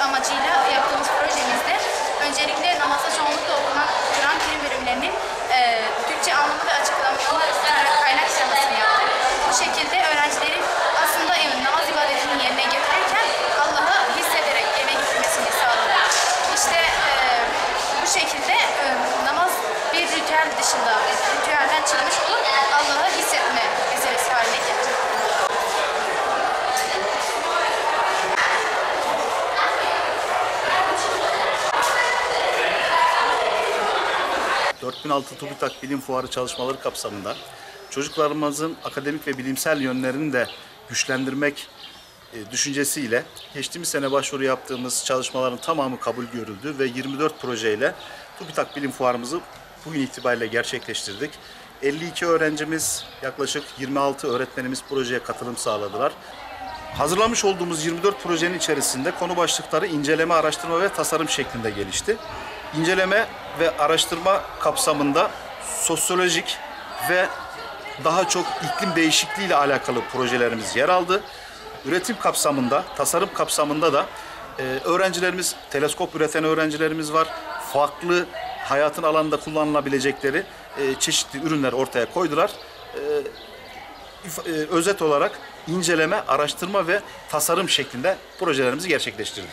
amacıyla yaptığımız projemizde öncelikle namazda çoğunlukla okunan Kur'an Kerim bölümlerinin Türkçe anlamı ve açıklamalı kaynak sıramasını yaptık. Bu şekilde öğrencilerin aslında namaz ibadetini yerine getirirken Allah'ı hissederek yerine getirmesini sağladık. İşte bu şekilde namaz bir ritüel dışında, ritüelden çıkmış olup Allah'ı hissetme meselesi haline geldi. 4006 TÜBİTAK Bilim Fuarı çalışmaları kapsamında çocuklarımızın akademik ve bilimsel yönlerini de güçlendirmek düşüncesiyle geçtiğimiz sene başvuru yaptığımız çalışmaların tamamı kabul görüldü ve 24 projeyle TÜBİTAK Bilim Fuarımızı bugün itibariyle gerçekleştirdik. 52 öğrencimiz, yaklaşık 26 öğretmenimiz projeye katılım sağladılar. Hazırlamış olduğumuz 24 projenin içerisinde konu başlıkları inceleme, araştırma ve tasarım şeklinde gelişti. İnceleme ve araştırma kapsamında sosyolojik ve daha çok iklim değişikliği ile alakalı projelerimiz yer aldı. Üretim kapsamında, tasarım kapsamında da öğrencilerimiz, teleskop üreten öğrencilerimiz var. Farklı hayatın alanında kullanılabilecekleri çeşitli ürünler ortaya koydular. Özet olarak inceleme, araştırma ve tasarım şeklinde projelerimizi gerçekleştirdik.